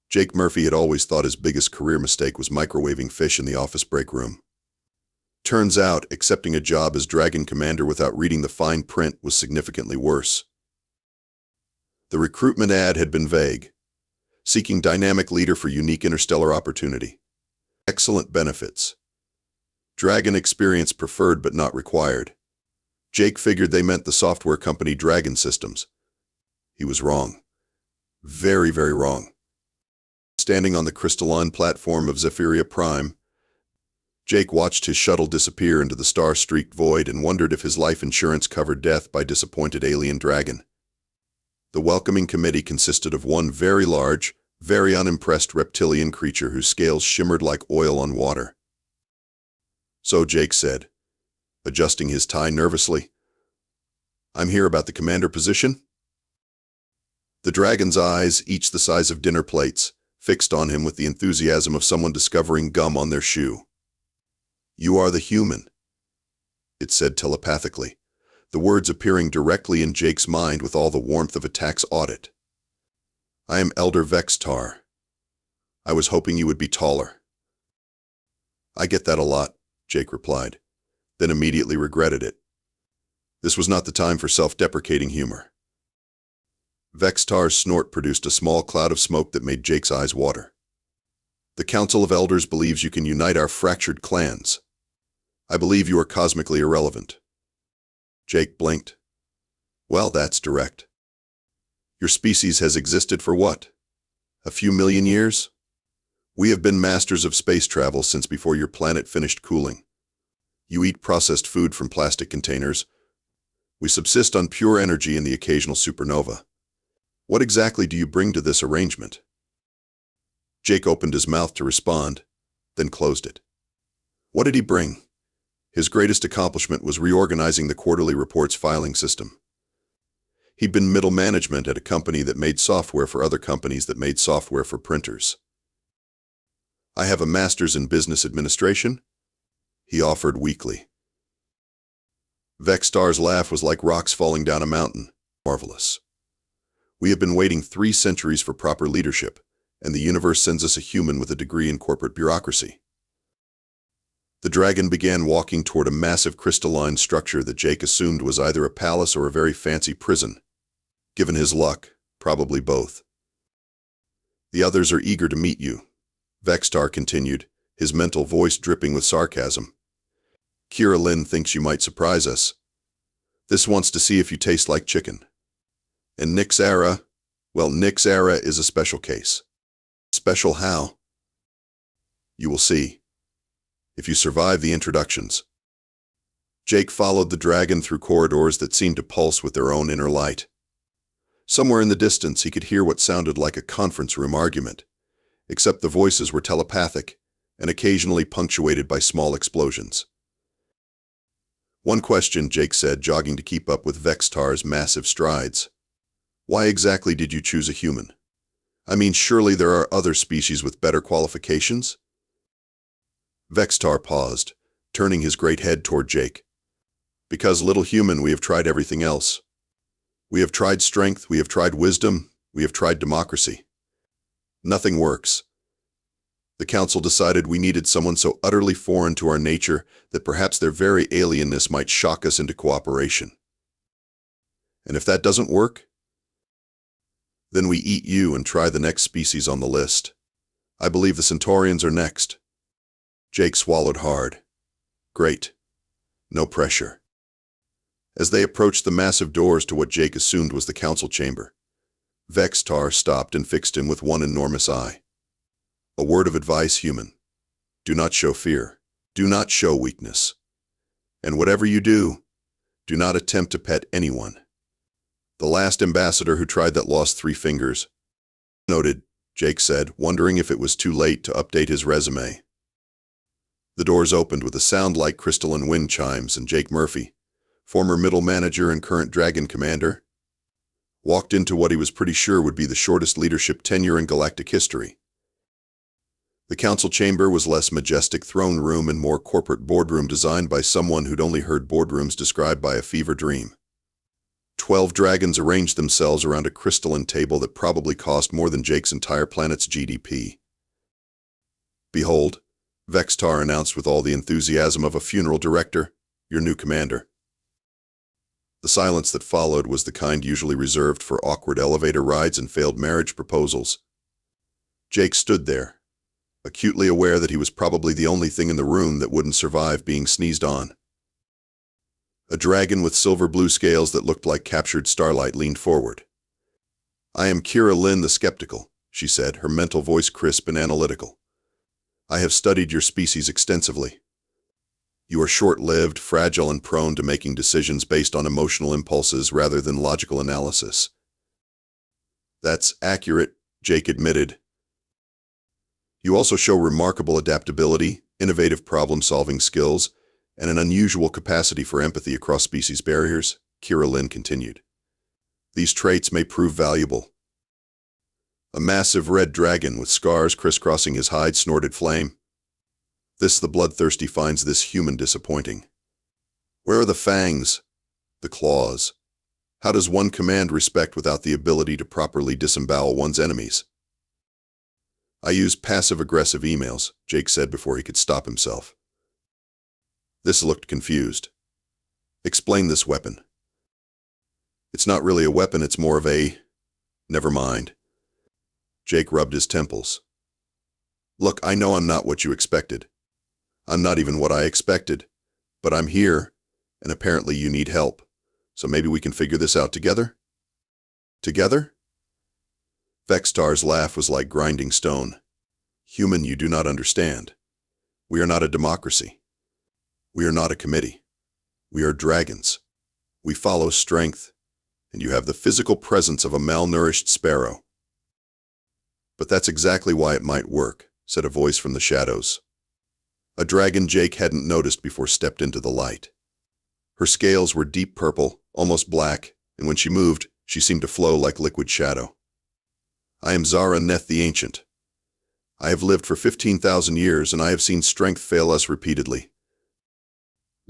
Jake Murphy had always thought his biggest career mistake was microwaving fish in the office break room. Turns out, accepting a job as Dragon Commander without reading the fine print was significantly worse. The recruitment ad had been vague. Seeking dynamic leader for unique interstellar opportunity. Excellent benefits. Dragon experience preferred but not required. Jake figured they meant the software company Dragon Systems. He was wrong. Very, very wrong. Standing on the crystalline platform of Vorthar Prime, Jake watched his shuttle disappear into the star-streaked void and wondered if his life insurance covered death by disappointed alien dragon. The welcoming committee consisted of one very large, very unimpressed reptilian creature whose scales shimmered like oil on water. "So," Jake said, adjusting his tie nervously, "I'm here about the commander position?" The dragon's eyes, each the size of dinner plates, fixed on him with the enthusiasm of someone discovering gum on their shoe. "You are the human," it said telepathically, the words appearing directly in Jake's mind with all the warmth of a tax audit. "I am Elder Vextar. I was hoping you would be taller." "I get that a lot," Jake replied, then immediately regretted it. This was not the time for self-deprecating humor. Vextar's snort produced a small cloud of smoke that made Jake's eyes water. "The Council of Elders believes you can unite our fractured clans. I believe you are cosmically irrelevant." Jake blinked. "Well, that's direct. Your species has existed for what? A few million years? We have been masters of space travel since before your planet finished cooling. You eat processed food from plastic containers. We subsist on pure energy and the occasional supernova. What exactly do you bring to this arrangement?" Jake opened his mouth to respond, then closed it. What did he bring? His greatest accomplishment was reorganizing the quarterly reports filing system. He'd been middle management at a company that made software for other companies that made software for printers. "I have a master's in business administration," he offered weakly. Vextar's laugh was like rocks falling down a mountain. "Marvelous. We have been waiting 3 centuries for proper leadership, and the universe sends us a human with a degree in corporate bureaucracy." The dragon began walking toward a massive crystalline structure that Jake assumed was either a palace or a very fancy prison. Given his luck, probably both. "The others are eager to meet you," Vextar continued, his mental voice dripping with sarcasm. "Kira Lynn thinks you might surprise us. This wants to see if you taste like chicken. And Nixara, well, Nixara is a special case." "Special how?" "You will see. If you survive the introductions." Jake followed the dragon through corridors that seemed to pulse with their own inner light. Somewhere in the distance he could hear what sounded like a conference room argument, except the voices were telepathic and occasionally punctuated by small explosions. "One question," Jake said, jogging to keep up with Vextar's massive strides. "Why exactly did you choose a human? I mean, surely there are other species with better qualifications?" Vextar paused, turning his great head toward Jake. "Because, little human, we have tried everything else. We have tried strength, we have tried wisdom, we have tried democracy. Nothing works. The council decided we needed someone so utterly foreign to our nature that perhaps their very alienness might shock us into cooperation. And if that doesn't work, then we eat you and try the next species on the list. I believe the Centaurians are next." Jake swallowed hard. Great. No pressure. As they approached the massive doors to what Jake assumed was the council chamber, Vextar stopped and fixed him with one enormous eye. "A word of advice, human. Do not show fear. Do not show weakness. And whatever you do, do not attempt to pet anyone. The last ambassador who tried that lost 3 fingers." "Noted," Jake said, wondering if it was too late to update his resume. The doors opened with a sound like crystalline wind chimes, and Jake Murphy, former middle manager and current Dragon Commander, walked into what he was pretty sure would be the shortest leadership tenure in galactic history. The council chamber was less majestic throne room and more corporate boardroom designed by someone who'd only heard boardrooms described by a fever dream. 12 dragons arranged themselves around a crystalline table that probably cost more than Jake's entire planet's GDP. "Behold," Vextar announced with all the enthusiasm of a funeral director, "your new commander." The silence that followed was the kind usually reserved for awkward elevator rides and failed marriage proposals. Jake stood there, acutely aware that he was probably the only thing in the room that wouldn't survive being sneezed on. A dragon with silver-blue scales that looked like captured starlight leaned forward. "I am Kira Lynn the Skeptical," she said, her mental voice crisp and analytical. "I have studied your species extensively. You are short-lived, fragile, and prone to making decisions based on emotional impulses rather than logical analysis." "That's accurate," Jake admitted. "You also show remarkable adaptability, innovative problem-solving skills, and an unusual capacity for empathy across species barriers," Kira Lynn continued. "These traits may prove valuable." A massive red dragon with scars crisscrossing his hide snorted flame. "This the bloodthirsty finds this human disappointing. Where are the fangs? The claws? How does one command respect without the ability to properly disembowel one's enemies?" "I use passive-aggressive emails," Jake said before he could stop himself. This looked confused. "Explain this weapon." "It's not really a weapon, it's more of a—" "Never mind." Jake rubbed his temples. "Look, I know I'm not what you expected. I'm not even what I expected. But I'm here, and apparently you need help. So maybe we can figure this out together?" "Together?" Vextar's laugh was like grinding stone. "Human, you do not understand. We are not a democracy. We are not a committee. We are dragons. We follow strength, and you have the physical presence of a malnourished sparrow." "But that's exactly why it might work," said a voice from the shadows. A dragon Jake hadn't noticed before stepped into the light. Her scales were deep purple, almost black, and when she moved, she seemed to flow like liquid shadow. "I am Zara Neth the Ancient. I have lived for 15,000 years, and I have seen strength fail us repeatedly."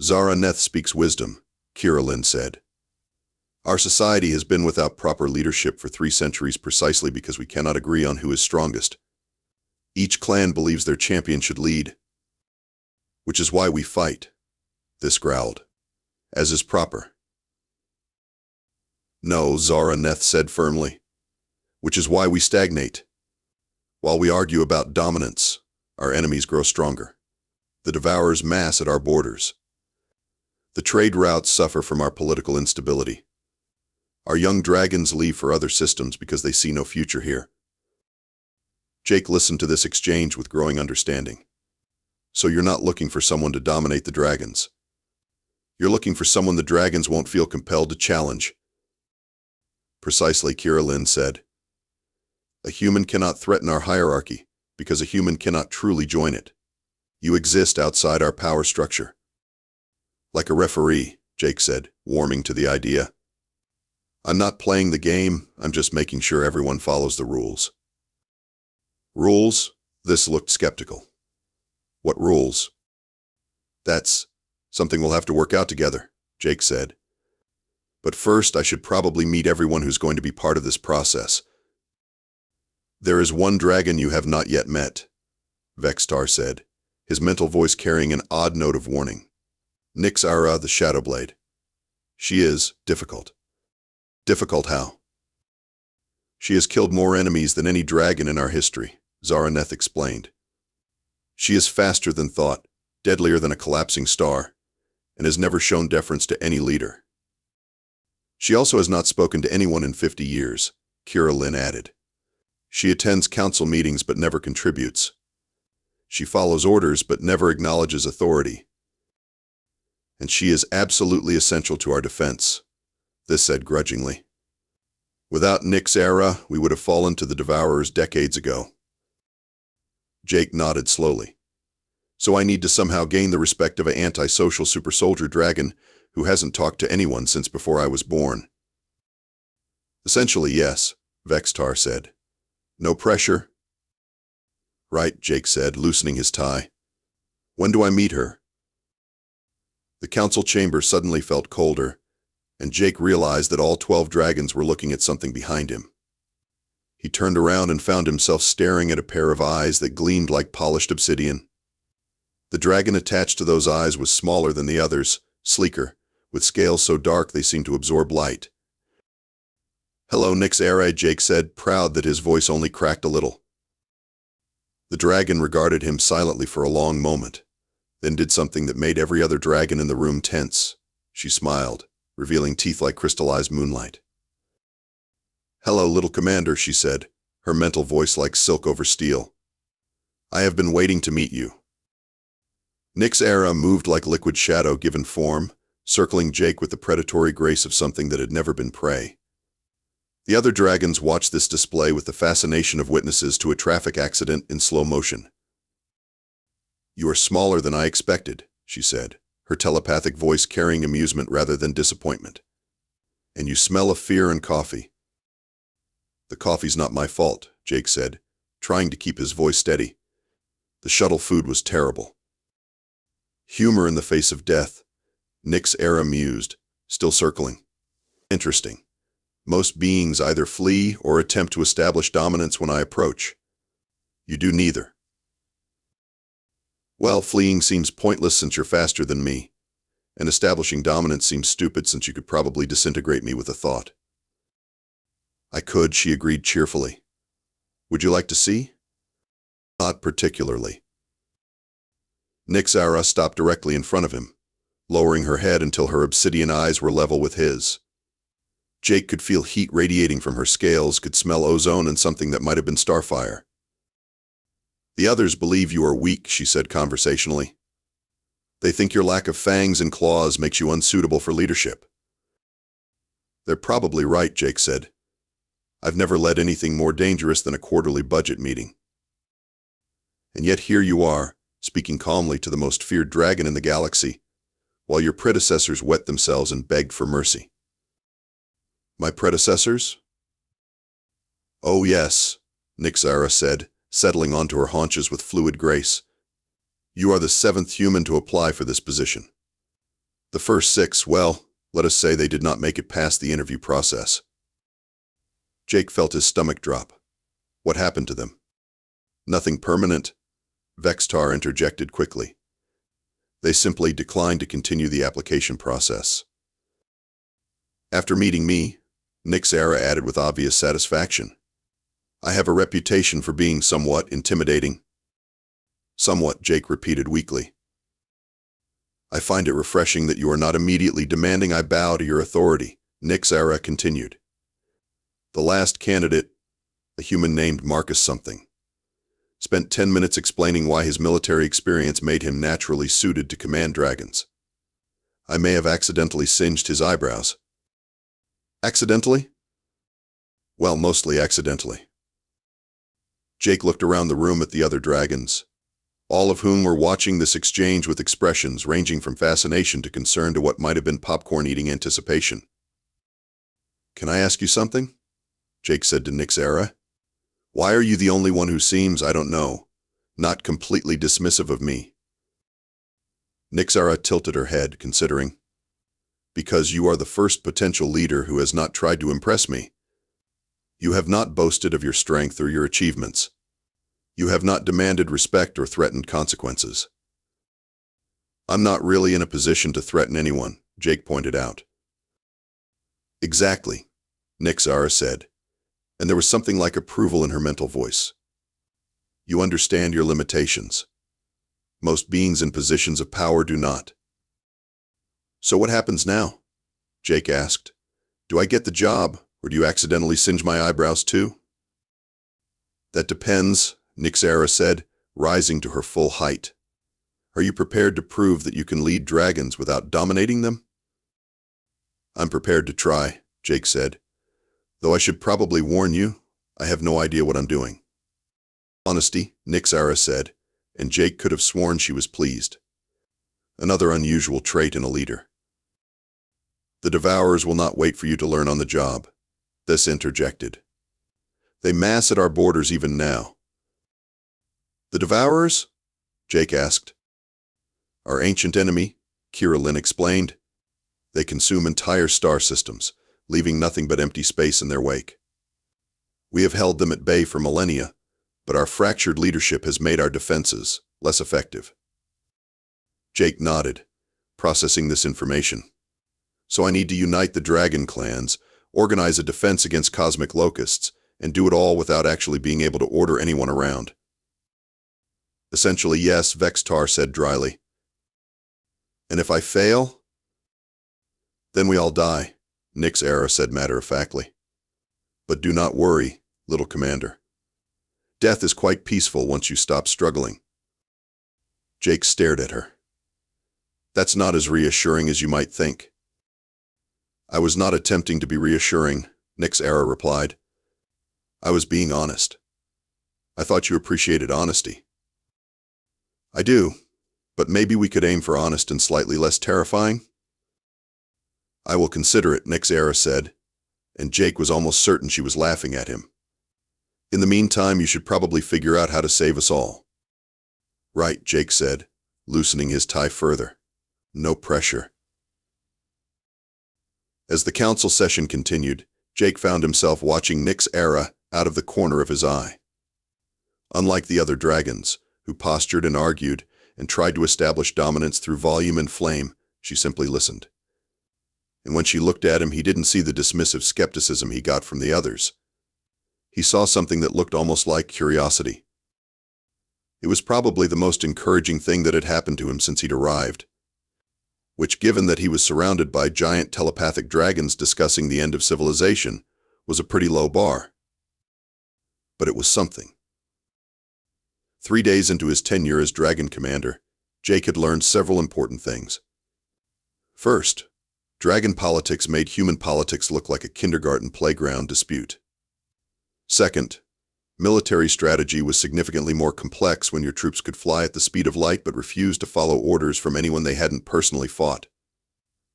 "Zara Neth speaks wisdom," Kira Lynn said. "Our society has been without proper leadership for 3 centuries precisely because we cannot agree on who is strongest. Each clan believes their champion should lead. Which is why we fight." This growled. "As is proper." "No," Zara Neth said firmly. "Which is why we stagnate. While we argue about dominance, our enemies grow stronger. The devourers mass at our borders. The trade routes suffer from our political instability. Our young dragons leave for other systems because they see no future here." Jake listened to this exchange with growing understanding. "So you're not looking for someone to dominate the dragons. You're looking for someone the dragons won't feel compelled to challenge." "Precisely," Kira Lynn said. "A human cannot threaten our hierarchy because a human cannot truly join it. You exist outside our power structure." "Like a referee," Jake said, warming to the idea. "I'm not playing the game, I'm just making sure everyone follows the rules." "Rules?" This looked skeptical. "What rules?" "That's something we'll have to work out together," Jake said. "But first, I should probably meet everyone who's going to be part of this process." "There is one dragon you have not yet met," Vextar said, his mental voice carrying an odd note of warning. "Nyx Ara the Shadowblade. She is difficult." "Difficult how?" "She has killed more enemies than any dragon in our history," Zara Neth explained. "She is faster than thought, deadlier than a collapsing star, and has never shown deference to any leader. She also has not spoken to anyone in 50 years, Kira Lynn added. She attends council meetings but never contributes. She follows orders but never acknowledges authority. And she is absolutely essential to our defense," this said grudgingly. "Without Nyx Ara, we would have fallen to the Devourers decades ago." Jake nodded slowly. "So I need to somehow gain the respect of an anti-social super-soldier dragon who hasn't talked to anyone since before I was born." "Essentially, yes," Vextar said. "No pressure?" "Right," Jake said, loosening his tie. "When do I meet her?" The council chamber suddenly felt colder, and Jake realized that all 12 dragons were looking at something behind him. He turned around and found himself staring at a pair of eyes that gleamed like polished obsidian. The dragon attached to those eyes was smaller than the others, sleeker, with scales so dark they seemed to absorb light. "Hello, Nix-Era," Jake said, proud that his voice only cracked a little. The dragon regarded him silently for a long moment, then did something that made every other dragon in the room tense. She smiled, revealing teeth like crystallized moonlight. "Hello, little commander," she said, her mental voice like silk over steel. "I have been waiting to meet you." Nix-Era moved like liquid shadow given form, circling Jake with the predatory grace of something that had never been prey. The other dragons watched this display with the fascination of witnesses to a traffic accident in slow motion. "You are smaller than I expected," she said, her telepathic voice carrying amusement rather than disappointment. "And you smell of fear and coffee." "The coffee's not my fault," Jake said, trying to keep his voice steady. "The shuttle food was terrible." Humor in the face of death, Nix-Era mused, still circling. "Interesting. Most beings either flee or attempt to establish dominance when I approach. You do neither." "Well, fleeing seems pointless since you're faster than me, and establishing dominance seems stupid since you could probably disintegrate me with a thought." "I could," she agreed cheerfully. "Would you like to see?" "Not particularly." Nix-Era stopped directly in front of him, lowering her head until her obsidian eyes were level with his. Jake could feel heat radiating from her scales, could smell ozone and something that might have been starfire. "The others believe you are weak," she said conversationally. "They think your lack of fangs and claws makes you unsuitable for leadership." "They're probably right," Jake said. "I've never led anything more dangerous than a quarterly budget meeting. And yet here you are, speaking calmly to the most feared dragon in the galaxy, while your predecessors wet themselves and begged for mercy." "My predecessors?" "Oh yes," Nix-Era said, settling onto her haunches with fluid grace. "You are the 7th human to apply for this position. The first 6, well, let us say they did not make it past the interview process." Jake felt his stomach drop. What happened to them? "Nothing permanent," Vextar interjected quickly. "They simply declined to continue the application process." "After meeting me," Nix-Era added with obvious satisfaction, "I have a reputation for being somewhat intimidating." "Somewhat," Jake repeated weakly. "I find it refreshing that you are not immediately demanding I bow to your authority," Nix-Era continued. "The last candidate, a human named Marcus something, spent 10 minutes explaining why his military experience made him naturally suited to command dragons. I may have accidentally singed his eyebrows." "Accidentally?" "Well, mostly accidentally." Jake looked around the room at the other dragons, all of whom were watching this exchange with expressions ranging from fascination to concern to what might have been popcorn-eating anticipation. "Can I ask you something?" Jake said to Nix-Era. "Why are you the only one who seems, I don't know, not completely dismissive of me?" Nix-Era tilted her head, considering. "Because you are the first potential leader who has not tried to impress me. You have not boasted of your strength or your achievements. You have not demanded respect or threatened consequences." "I'm not really in a position to threaten anyone," Jake pointed out. "Exactly," Nix-Era said, and there was something like approval in her mental voice. "You understand your limitations. Most beings in positions of power do not." "So what happens now?" Jake asked. "Do I get the job, or do you accidentally singe my eyebrows too?" "That depends," Nix-Era said, rising to her full height. "Are you prepared to prove that you can lead dragons without dominating them?" "I'm prepared to try," Jake said. "Though I should probably warn you, I have no idea what I'm doing." "Honesty," Nix-Era said, and Jake could have sworn she was pleased. Another unusual trait in a leader. "The Devourers will not wait for you to learn on the job," this interjected. "They mass at our borders even now." "The Devourers?" Jake asked. "Our ancient enemy," Kira Lynn explained. They consume entire star systems, leaving nothing but empty space in their wake. We have held them at bay for millennia, but our fractured leadership has made our defenses less effective. Jake nodded, processing this information. So I need to unite the dragon clans, organize a defense against cosmic locusts, and do it all without actually being able to order anyone around. Essentially, yes, Vextar said dryly. And if I fail? Then we all die, Nyx Era said matter-of-factly. But do not worry, little commander. Death is quite peaceful once you stop struggling. Jake stared at her. That's not as reassuring as you might think. I was not attempting to be reassuring, Nyx Era replied. I was being honest. I thought you appreciated honesty. I do, but maybe we could aim for honest and slightly less terrifying? I will consider it, Nyx Era said, and Jake was almost certain she was laughing at him. In the meantime, you should probably figure out how to save us all. Right, Jake said, loosening his tie further. No pressure. As the council session continued, Jake found himself watching Nyx Era out of the corner of his eye. Unlike the other dragons, who postured and argued and tried to establish dominance through volume and flame, she simply listened. And when she looked at him, he didn't see the dismissive skepticism he got from the others. He saw something that looked almost like curiosity. It was probably the most encouraging thing that had happened to him since he'd arrived, which, given that he was surrounded by giant telepathic dragons discussing the end of civilization, was a pretty low bar. But it was something. 3 days into his tenure as Dragon Commander, Jake had learned several important things. First, dragon politics made human politics look like a kindergarten playground dispute. Second, military strategy was significantly more complex when your troops could fly at the speed of light but refused to follow orders from anyone they hadn't personally fought.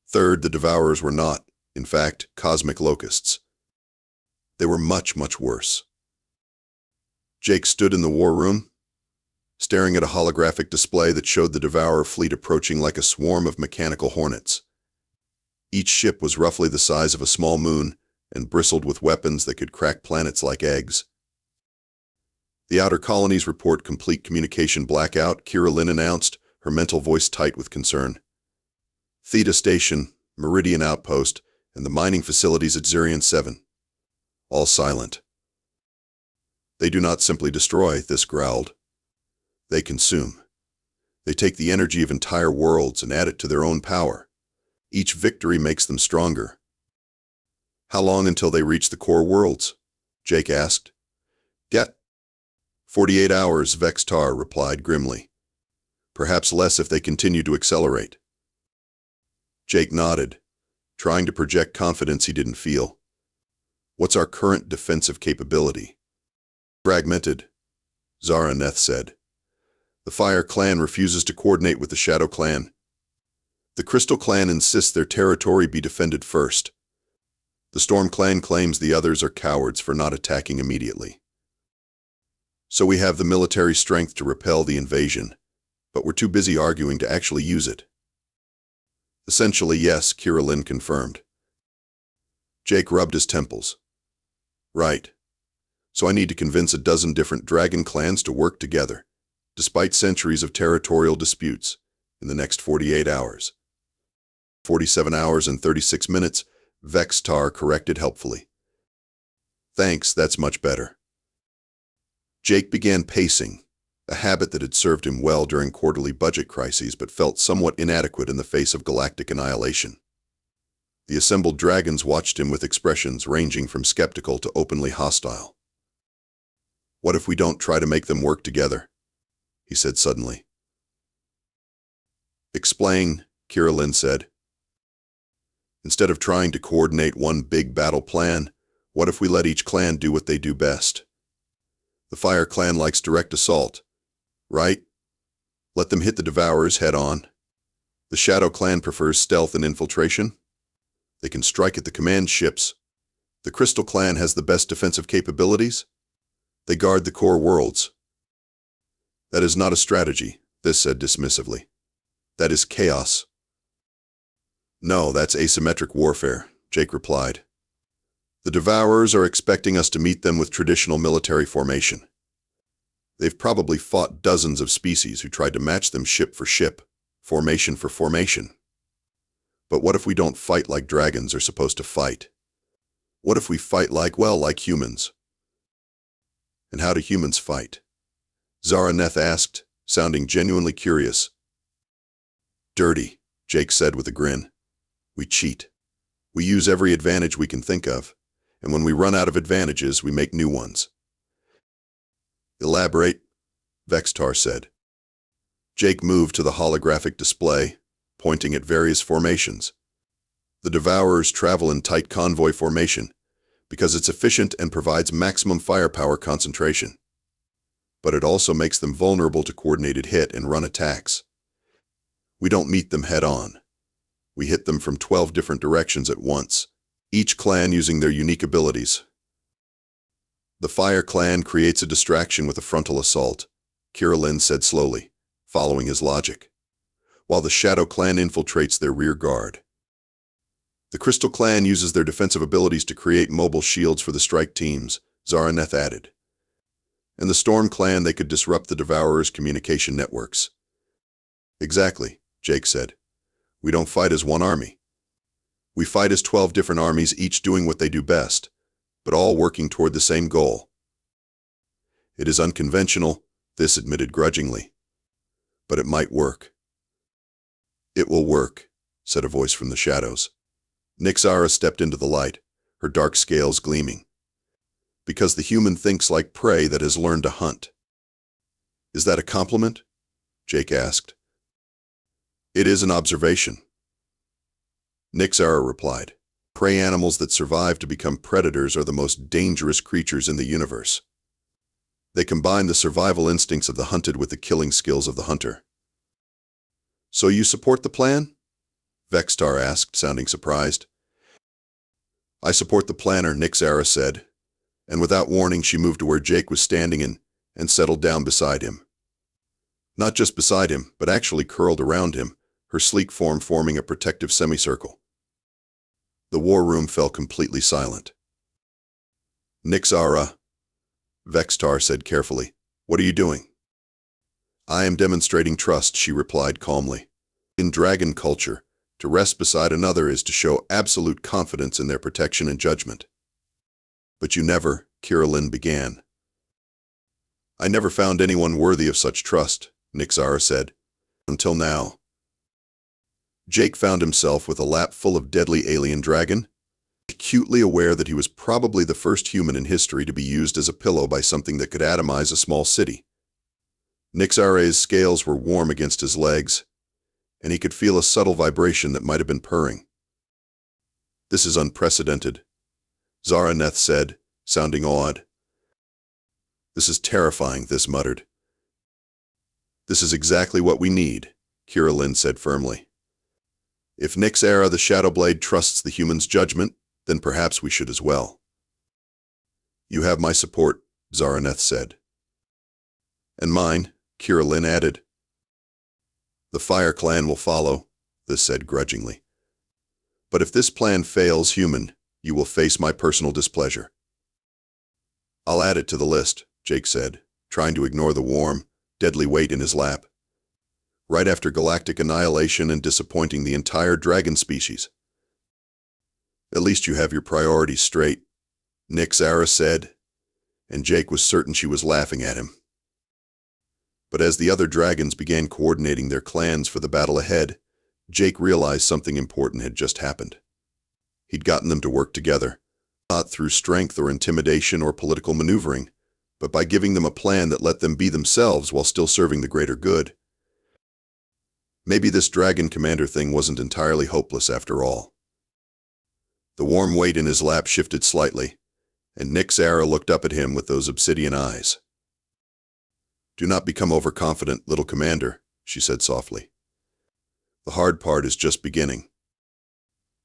Third, the Devourers were not, in fact, cosmic locusts. They were much, much worse. Jake stood in the war room, staring at a holographic display that showed the Devourer fleet approaching like a swarm of mechanical hornets. Each ship was roughly the size of a small moon and bristled with weapons that could crack planets like eggs. The Outer Colonies report complete communication blackout, Kira Lynn announced, her mental voice tight with concern. Theta Station, Meridian Outpost, and the mining facilities at Zirion 7. All silent. They do not simply destroy, this growled. They consume. They take the energy of entire worlds and add it to their own power. Each victory makes them stronger. How long until they reach the core worlds? Jake asked. 48 hours, Vextar replied grimly. Perhaps less if they continue to accelerate. Jake nodded, trying to project confidence he didn't feel. What's our current defensive capability? Fragmented, Zara Neth said. The Fire Clan refuses to coordinate with the Shadow Clan. The Crystal Clan insists their territory be defended first. The Storm Clan claims the others are cowards for not attacking immediately. So we have the military strength to repel the invasion, but we're too busy arguing to actually use it. Essentially, yes, Kira Lynn confirmed. Jake rubbed his temples. Right. So I need to convince a dozen different dragon clans to work together, despite centuries of territorial disputes, in the next 48 hours. 47 hours and 36 minutes, Vextar corrected helpfully. Thanks, that's much better. Jake began pacing, a habit that had served him well during quarterly budget crises but felt somewhat inadequate in the face of galactic annihilation. The assembled dragons watched him with expressions ranging from skeptical to openly hostile. What if we don't try to make them work together? He said suddenly. Explain, Kira Lynn said. Instead of trying to coordinate one big battle plan, what if we let each clan do what they do best? The Fire Clan likes direct assault, right? Let them hit the Devourers head on. The Shadow Clan prefers stealth and infiltration. They can strike at the command ships. The Crystal Clan has the best defensive capabilities. They guard the core worlds. That is not a strategy, this said dismissively. That is chaos. No, that's asymmetric warfare, Jake replied. The Devourers are expecting us to meet them with traditional military formation. They've probably fought dozens of species who tried to match them ship for ship, formation for formation. But what if we don't fight like dragons are supposed to fight? What if we fight like humans? And how do humans fight? Zaraneth asked, sounding genuinely curious. Dirty, Jake said with a grin. We cheat. We use every advantage we can think of, and when we run out of advantages, we make new ones. Elaborate, Vextar said. Jake moved to the holographic display, pointing at various formations. The Devourers travel in tight convoy formation because it's efficient and provides maximum firepower concentration. But it also makes them vulnerable to coordinated hit and run attacks. We don't meet them head-on. We hit them from 12 different directions at once, each clan using their unique abilities. The Fire Clan creates a distraction with a frontal assault, Kirillin said slowly, following his logic, while the Shadow Clan infiltrates their rear guard. The Crystal Clan uses their defensive abilities to create mobile shields for the strike teams, Zaraneth added. And the Storm Clan, they could disrupt the Devourers' communication networks. Exactly, Jake said. We don't fight as one army. We fight as 12 different armies, each doing what they do best, but all working toward the same goal. It is unconventional, this admitted grudgingly. But it might work. It will work, said a voice from the shadows. Nyxara stepped into the light, her dark scales gleaming. Because the human thinks like prey that has learned to hunt. Is that a compliment? Jake asked. It is an observation. Nyxara replied. Prey animals that survive to become predators are the most dangerous creatures in the universe. They combine the survival instincts of the hunted with the killing skills of the hunter. So you support the plan? Vextar asked, sounding surprised. I support the planner, Nyxara said, and without warning she moved to where Jake was standing and settled down beside him. Not just beside him, but actually curled around him, her sleek form forming a protective semicircle. The war room fell completely silent. Nyxara, Vextar said carefully, what are you doing? I am demonstrating trust, she replied calmly. In dragon culture, to rest beside another is to show absolute confidence in their protection and judgment. But you never, Kirillin began. I never found anyone worthy of such trust, Nyxara said. Until now. Jake found himself with a lap full of deadly alien dragon, acutely aware that he was probably the first human in history to be used as a pillow by something that could atomize a small city. Nyxara's scales were warm against his legs, and he could feel a subtle vibration that might have been purring. This is unprecedented, Zaraneth said, sounding awed. This is terrifying, this muttered. This is exactly what we need, Kirillin said firmly. If Nyxara the Shadowblade trusts the human's judgment, then perhaps we should as well. You have my support, Zaraneth said. And mine, Kirillin added. The Fire Clan will follow, this said grudgingly. But if this plan fails, human, you will face my personal displeasure. I'll add it to the list, Jake said, trying to ignore the warm, deadly weight in his lap. Right after galactic annihilation and disappointing the entire dragon species. At least you have your priorities straight, Nyxara said, and Jake was certain she was laughing at him. But as the other dragons began coordinating their clans for the battle ahead, Jake realized something important had just happened. He'd gotten them to work together, not through strength or intimidation or political maneuvering, but by giving them a plan that let them be themselves while still serving the greater good. Maybe this dragon commander thing wasn't entirely hopeless after all. The warm weight in his lap shifted slightly, and Nyxara looked up at him with those obsidian eyes. Do not become overconfident, little commander, she said softly. The hard part is just beginning.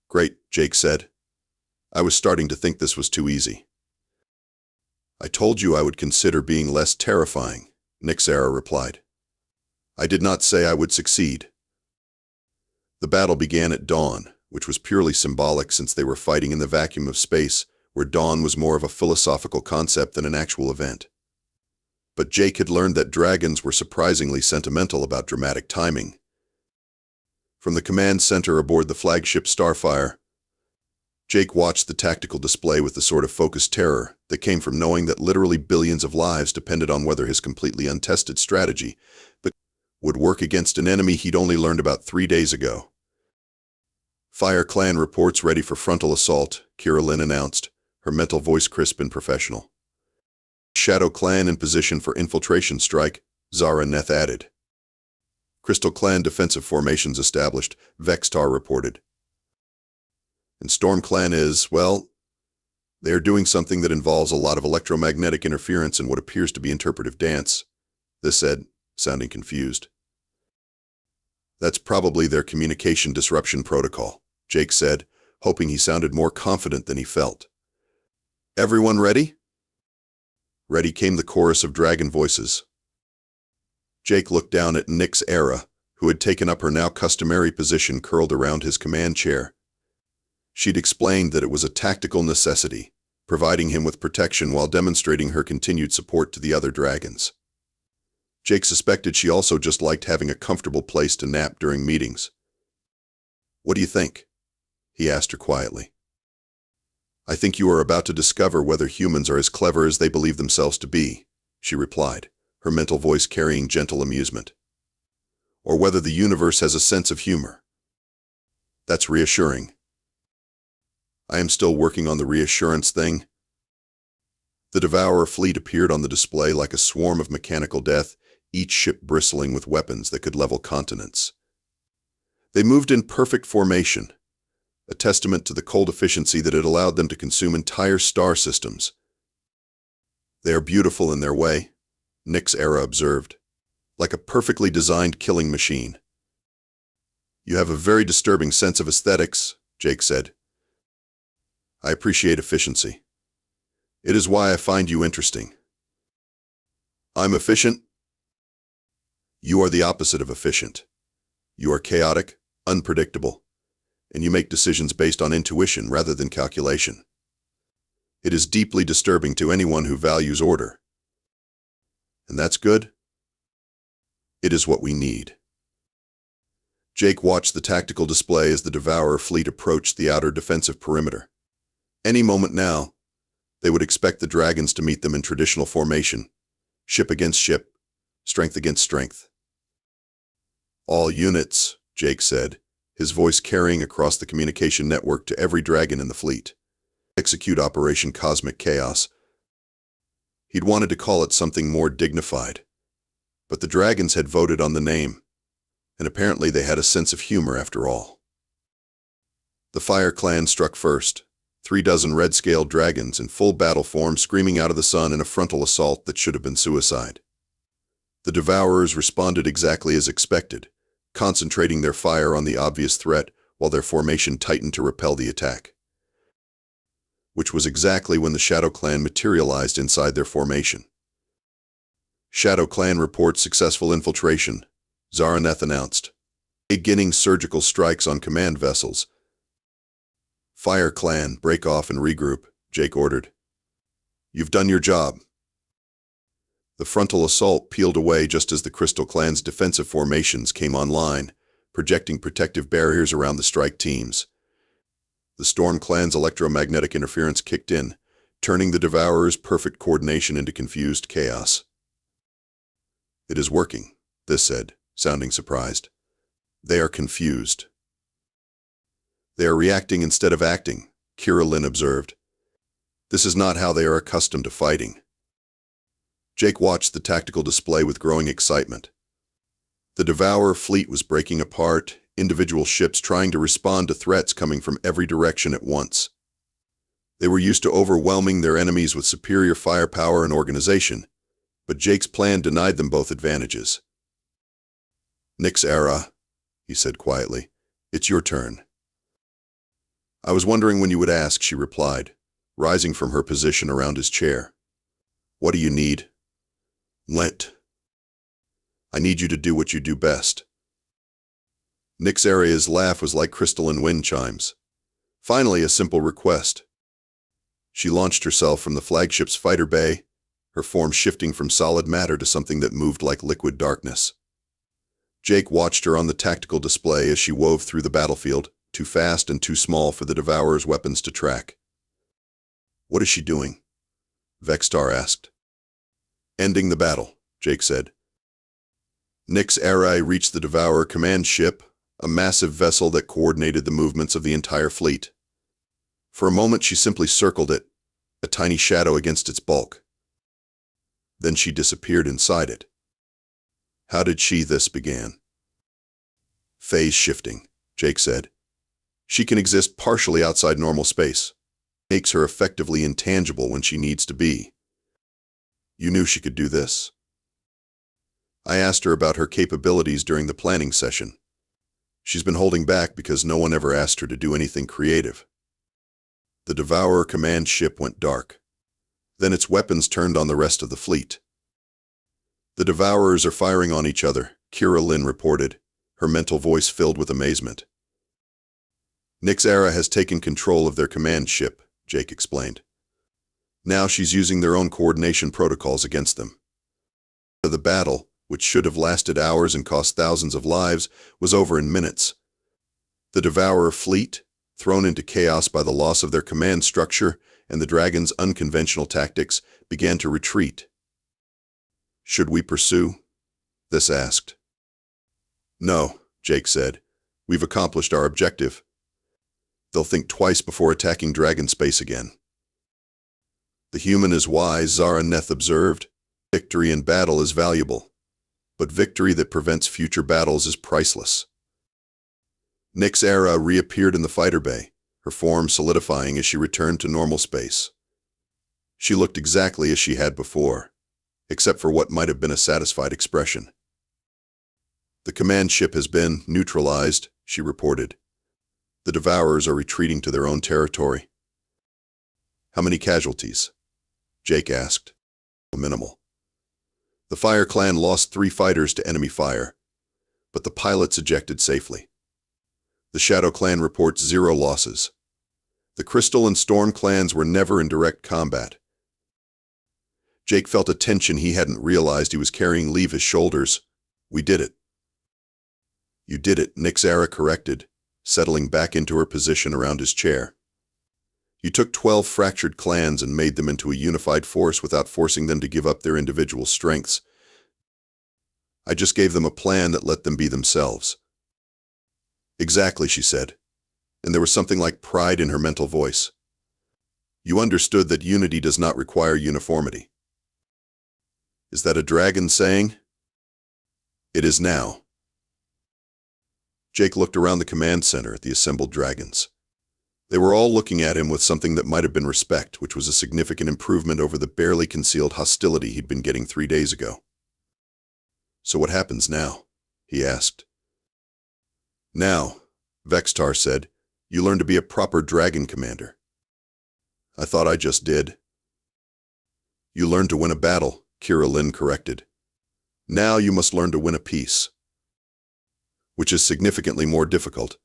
Great, Jake said. I was starting to think this was too easy. I told you I would consider being less terrifying, Nyxara replied. I did not say I would succeed. The battle began at dawn, which was purely symbolic since they were fighting in the vacuum of space, where dawn was more of a philosophical concept than an actual event. But Jake had learned that dragons were surprisingly sentimental about dramatic timing. From the command center aboard the flagship Starfire, Jake watched the tactical display with the sort of focused terror that came from knowing that literally billions of lives depended on whether his completely untested strategy would work against an enemy he'd only learned about 3 days ago. Fire Clan reports ready for frontal assault, Kira Lynn announced, her mental voice crisp and professional. Shadow Clan in position for infiltration strike, Zara Neth added. Crystal Clan defensive formations established, Vextar reported. And Storm Clan is, well, they are doing something that involves a lot of electromagnetic interference and what appears to be interpretive dance, this said, sounding confused. That's probably their communication disruption protocol, Jake said, hoping he sounded more confident than he felt. Everyone ready? Ready came the chorus of dragon voices. Jake looked down at Nyx Era, who had taken up her now customary position curled around his command chair. She'd explained that it was a tactical necessity, providing him with protection while demonstrating her continued support to the other dragons. Jake suspected she also just liked having a comfortable place to nap during meetings. What do you think? He asked her quietly. I think you are about to discover whether humans are as clever as they believe themselves to be, she replied, her mental voice carrying gentle amusement. Or whether the universe has a sense of humor. That's reassuring. I am still working on the reassurance thing. The Devourer fleet appeared on the display like a swarm of mechanical death, each ship bristling with weapons that could level continents. They moved in perfect formation, a testament to the cold efficiency that had allowed them to consume entire star systems. They are beautiful in their way, Nyx Era observed, like a perfectly designed killing machine. You have a very disturbing sense of aesthetics, Jake said. I appreciate efficiency. It is why I find you interesting. I'm efficient? You are the opposite of efficient. You are chaotic, unpredictable, and you make decisions based on intuition rather than calculation. It is deeply disturbing to anyone who values order. And that's good? It is what we need. Jake watched the tactical display as the Devourer fleet approached the outer defensive perimeter. Any moment now, they would expect the dragons to meet them in traditional formation, ship against ship, strength against strength. All units, Jake said, his voice carrying across the communication network to every dragon in the fleet. Execute Operation Cosmic Chaos. He'd wanted to call it something more dignified, but the dragons had voted on the name, and apparently they had a sense of humor after all. The Fire Clan struck first, 36 red-scaled dragons in full battle form screaming out of the sun in a frontal assault that should have been suicide. The Devourers responded exactly as expected, concentrating their fire on the obvious threat while their formation tightened to repel the attack. Which was exactly when the Shadow Clan materialized inside their formation. Shadow Clan reports successful infiltration, Zaraneth announced. Beginning surgical strikes on command vessels. Fire Clan, break off and regroup, Jake ordered. You've done your job. The frontal assault peeled away just as the Crystal Clan's defensive formations came online, projecting protective barriers around the strike teams. The Storm Clan's electromagnetic interference kicked in, turning the Devourer's perfect coordination into confused chaos. It is working, this said, sounding surprised. They are confused. They are reacting instead of acting, Kira Lynn observed. This is not how they are accustomed to fighting. Jake watched the tactical display with growing excitement. The Devourer fleet was breaking apart, individual ships trying to respond to threats coming from every direction at once. They were used to overwhelming their enemies with superior firepower and organization, but Jake's plan denied them both advantages. Nyx Era, he said quietly, it's your turn. I was wondering when you would ask, she replied, rising from her position around his chair. What do you need? I need you to do what you do best. Nyxaria's laugh was like crystalline wind chimes. Finally, a simple request. She launched herself from the flagship's fighter bay, her form shifting from solid matter to something that moved like liquid darkness. Jake watched her on the tactical display as she wove through the battlefield, too fast and too small for the Devourer's weapons to track. "What is she doing?" Vextar asked. "Ending the battle," Jake said. Nyxaria reached the Devourer command ship, a massive vessel that coordinated the movements of the entire fleet. For a moment she simply circled it, a tiny shadow against its bulk. Then she disappeared inside it. How did this began? "Phase shifting," Jake said. "She can exist partially outside normal space. Makes her effectively intangible when she needs to be." "You knew she could do this?" "I asked her about her capabilities during the planning session. She's been holding back because no one ever asked her to do anything creative." The Devourer command ship went dark. Then its weapons turned on the rest of the fleet. "The Devourers are firing on each other," Kira Lin reported, her mental voice filled with amazement. "Nyxaria has taken control of their command ship," Jake explained. "Now she's using their own coordination protocols against them." The battle, which should have lasted hours and cost thousands of lives, was over in minutes. The Devourer fleet, thrown into chaos by the loss of their command structure and the Dragon's unconventional tactics, began to retreat. "Should we pursue?" This asked. "No," Jake said. "We've accomplished our objective. They'll think twice before attacking Dragon space again." "The human is wise," Zara Neth observed. "Victory in battle is valuable, but victory that prevents future battles is priceless." Nyxaria reappeared in the fighter bay, her form solidifying as she returned to normal space. She looked exactly as she had before, except for what might have been a satisfied expression. "The command ship has been neutralized," she reported. "The Devourers are retreating to their own territory." "How many casualties?" Jake asked. "Minimal. The Fire Clan lost 3 fighters to enemy fire, but the pilots ejected safely. The Shadow Clan reports 0 losses. The Crystal and Storm clans were never in direct combat." Jake felt a tension he hadn't realized he was carrying leave his shoulders. "We did it." "You did it," Nyxaria corrected, settling back into her position around his chair. "You took 12 fractured clans and made them into a unified force without forcing them to give up their individual strengths. I just gave them a plan that let them be themselves." "Exactly," she said, and there was something like pride in her mental voice. "You understood that unity does not require uniformity." "Is that a dragon saying?" "It is now." Jake looked around the command center at the assembled dragons. They were all looking at him with something that might have been respect, which was a significant improvement over the barely concealed hostility he'd been getting 3 days ago. "So what happens now?" he asked. "Now," Vextar said, "you learn to be a proper dragon commander." "I thought I just did." "You learn to win a battle," Kira Lin corrected. "Now you must learn to win a peace, which is significantly more difficult."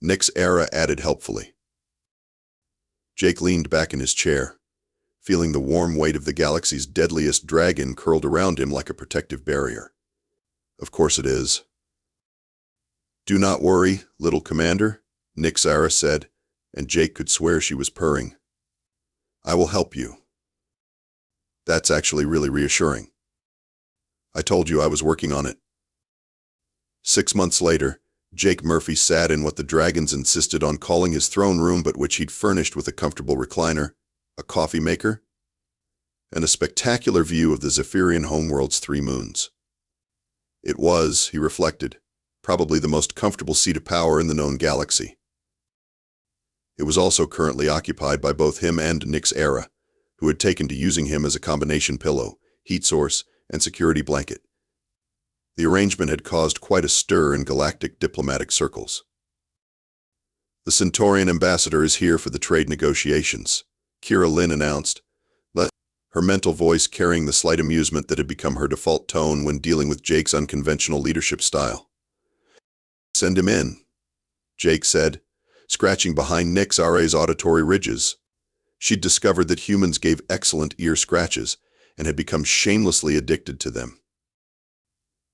Nyxaria added helpfully. Jake leaned back in his chair, feeling the warm weight of the galaxy's deadliest dragon curled around him like a protective barrier. "Of course it is." "Do not worry, little commander," Nyxaria said, and Jake could swear she was purring. "I will help you." "That's actually really reassuring. I told you I was working on it." 6 months later, Jake Murphy sat in what the dragons insisted on calling his throne room, but which he'd furnished with a comfortable recliner, a coffee maker, and a spectacular view of the Zephyrian homeworld's 3 moons. It was, he reflected, probably the most comfortable seat of power in the known galaxy. It was also currently occupied by both him and Nyxaria, who had taken to using him as a combination pillow, heat source, and security blanket. The arrangement had caused quite a stir in galactic diplomatic circles. "The Centaurian ambassador is here for the trade negotiations," Kira Lin announced, her mental voice carrying the slight amusement that had become her default tone when dealing with Jake's unconventional leadership style. Send him in, Jake said, scratching behind Nixara's auditory ridges. She'd discovered that humans gave excellent ear scratches and had become shamelessly addicted to them.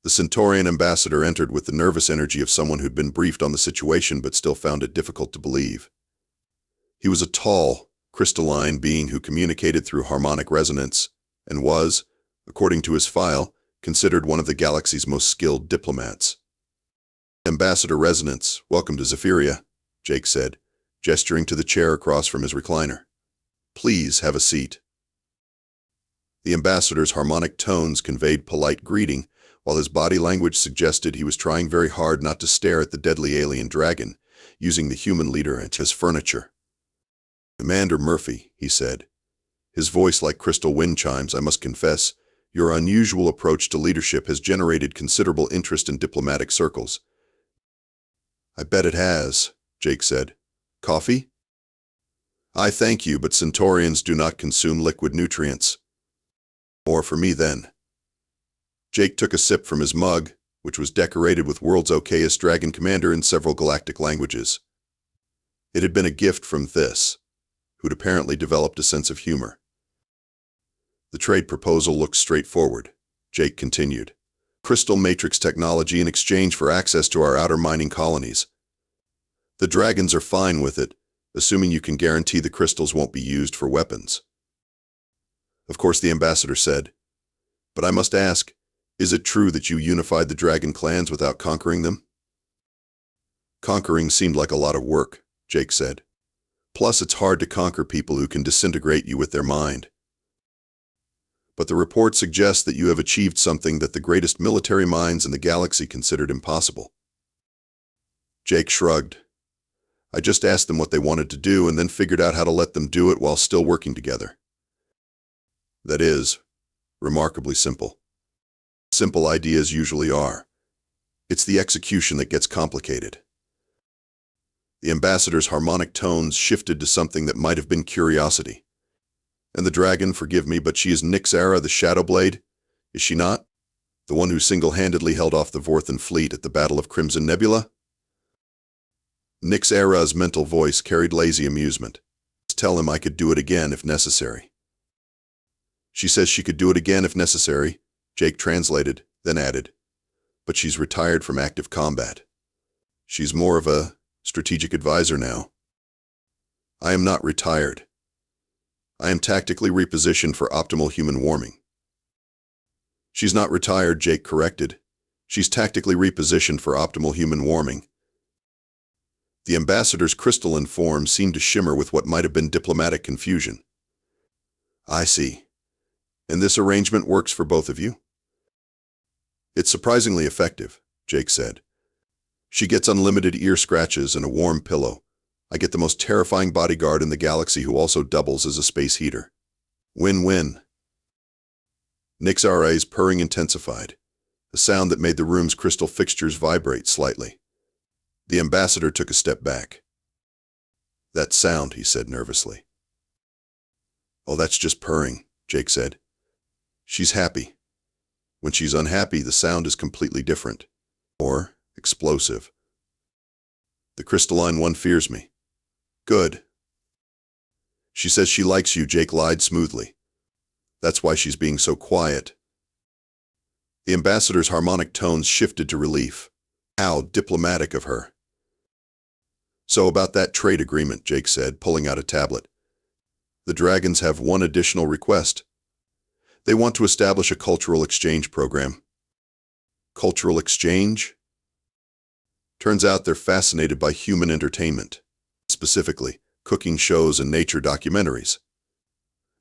The Centaurian ambassador entered with the nervous energy of someone who'd been briefed on the situation but still found it difficult to believe. He was a tall, crystalline being who communicated through harmonic resonance and was, according to his file, considered one of the galaxy's most skilled diplomats. Ambassador Resonance, welcome to Zephyria, Jake said, gesturing to the chair across from his recliner. Please have a seat. The ambassador's harmonic tones conveyed polite greeting, while his body language suggested he was trying very hard not to stare at the deadly alien dragon, using the human leader as furniture. Commander Murphy, he said, his voice like crystal wind chimes, I must confess, your unusual approach to leadership has generated considerable interest in diplomatic circles. I bet it has, Jake said. Coffee? I thank you, but Centaurians do not consume liquid nutrients. More for me, then. Jake took a sip from his mug, which was decorated with world's okayest dragon commander in several galactic languages. It had been a gift from This, who'd apparently developed a sense of humor. The trade proposal looked straightforward, Jake continued. Crystal matrix technology in exchange for access to our outer mining colonies. The dragons are fine with it, assuming you can guarantee the crystals won't be used for weapons. Of course, the ambassador said, but I must ask, is it true that you unified the dragon clans without conquering them? Conquering seemed like a lot of work, Jake said. Plus, it's hard to conquer people who can disintegrate you with their mind. But the report suggests that you have achieved something that the greatest military minds in the galaxy considered impossible. Jake shrugged. I just asked them what they wanted to do and then figured out how to let them do it while still working together. That is, remarkably simple. Simple ideas usually are. It's the execution that gets complicated. The ambassador's harmonic tones shifted to something that might have been curiosity. And the dragon, forgive me, but she is Nixara the Shadowblade, is she not? The one who single-handedly held off the Vorthar fleet at the Battle of Crimson Nebula? Nixara's mental voice carried lazy amusement. Tell him I could do it again if necessary. She says she could do it again if necessary, Jake translated, then added. But she's retired from active combat. She's more of a strategic advisor now. I am not retired. I am tactically repositioned for optimal human warming. She's not retired, Jake corrected. She's tactically repositioned for optimal human warming. The ambassador's crystalline form seemed to shimmer with what might have been diplomatic confusion. I see. And this arrangement works for both of you? It's surprisingly effective, Jake said. She gets unlimited ear scratches and a warm pillow. I get the most terrifying bodyguard in the galaxy who also doubles as a space heater. Win-win. Nixara's purring intensified, a sound that made the room's crystal fixtures vibrate slightly. The ambassador took a step back. That sound, he said nervously. Oh, that's just purring, Jake said. She's happy. When she's unhappy, the sound is completely different. Or explosive. The crystalline one fears me. Good. She says she likes you, Jake lied smoothly. That's why she's being so quiet. The ambassador's harmonic tones shifted to relief. How diplomatic of her. So about that trade agreement, Jake said, pulling out a tablet. The dragons have one additional request. They want to establish a cultural exchange program. Cultural exchange? Turns out they're fascinated by human entertainment. Specifically, cooking shows and nature documentaries.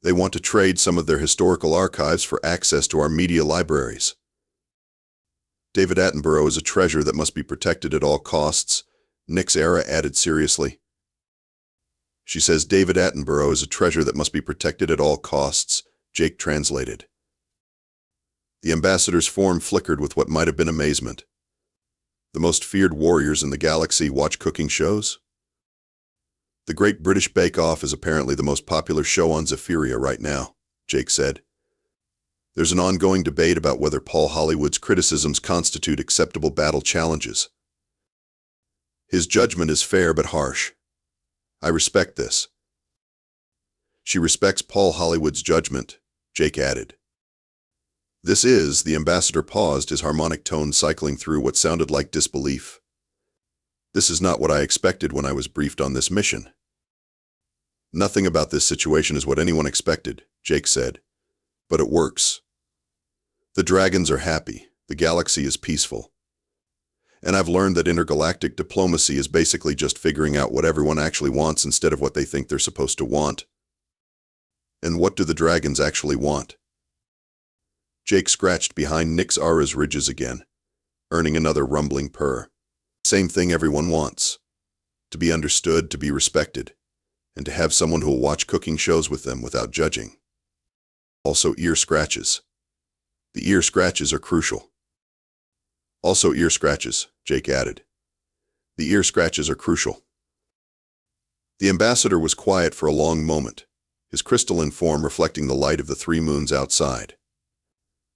They want to trade some of their historical archives for access to our media libraries. David Attenborough is a treasure that must be protected at all costs, Nixara added seriously. She says David Attenborough is a treasure that must be protected at all costs, Jake translated. The ambassador's form flickered with what might have been amazement. The most feared warriors in the galaxy watch cooking shows? The Great British Bake Off is apparently the most popular show on Zephyria right now, Jake said. There's an ongoing debate about whether Paul Hollywood's criticisms constitute acceptable battle challenges. His judgment is fair but harsh. I respect this. She respects Paul Hollywood's judgment, Jake added. The ambassador paused, his harmonic tone cycling through what sounded like disbelief. This is not what I expected when I was briefed on this mission. Nothing about this situation is what anyone expected, Jake said. But it works. The dragons are happy, the galaxy is peaceful. And I've learned that intergalactic diplomacy is basically just figuring out what everyone actually wants instead of what they think they're supposed to want. And what do the dragons actually want? Jake scratched behind Nixara's ridges again, earning another rumbling purr. Same thing everyone wants. To be understood, to be respected, and to have someone who'll watch cooking shows with them without judging. Also ear scratches. The ear scratches are crucial. Also ear scratches, Jake added. The ear scratches are crucial. The ambassador was quiet for a long moment, his crystalline form reflecting the light of the 3 moons outside.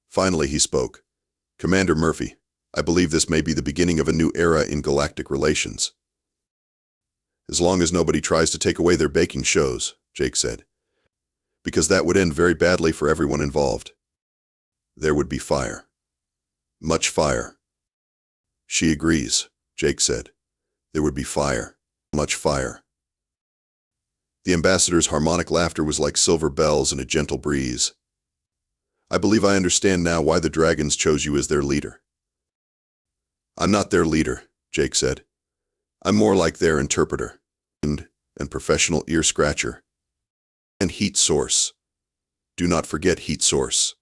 Finally he spoke. Commander Murphy, I believe this may be the beginning of a new era in galactic relations. As long as nobody tries to take away their baking shows, Jake said. Because that would end very badly for everyone involved. There would be fire. Much fire. She agrees, Jake said. There would be fire. Much fire. The ambassador's harmonic laughter was like silver bells in a gentle breeze. I believe I understand now why the dragons chose you as their leader. I'm not their leader, Jake said. I'm more like their interpreter and professional ear scratcher. And heat source. Do not forget heat source.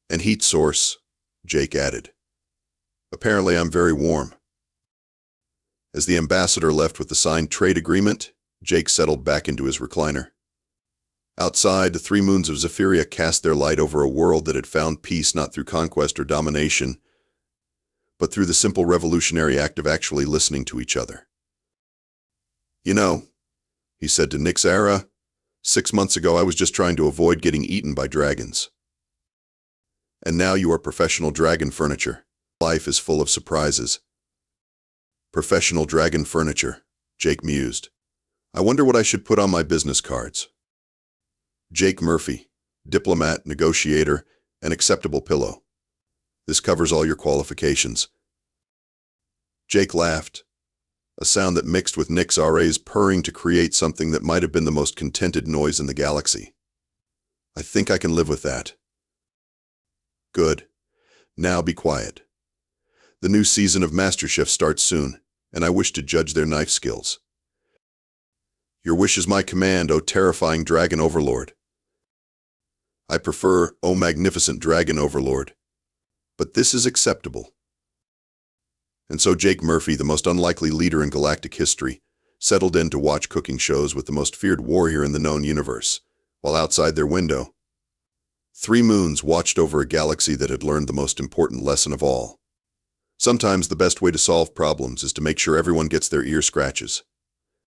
And heat source, Jake added. Apparently I'm very warm. As the ambassador left with the signed trade agreement, Jake settled back into his recliner. Outside, the 3 moons of Zephyria cast their light over a world that had found peace not through conquest or domination, but through the simple revolutionary act of actually listening to each other. You know, he said to Nixara, 6 months ago I was just trying to avoid getting eaten by dragons. And now you are professional dragon furniture. Life is full of surprises. Professional dragon furniture, Jake mused. I wonder what I should put on my business cards. Jake Murphy, diplomat, negotiator, and acceptable pillow. This covers all your qualifications. Jake laughed, a sound that mixed with Nixara's purring to create something that might have been the most contented noise in the galaxy. I think I can live with that. Good. Now be quiet. The new season of MasterChef starts soon, and I wish to judge their knife skills. Your wish is my command, O terrifying dragon overlord. I prefer, O magnificent dragon overlord. But this is acceptable. And so Jake Murphy, the most unlikely leader in galactic history, settled in to watch cooking shows with the most feared warrior in the known universe, while outside their window, 3 moons watched over a galaxy that had learned the most important lesson of all. Sometimes the best way to solve problems is to make sure everyone gets their ear scratches.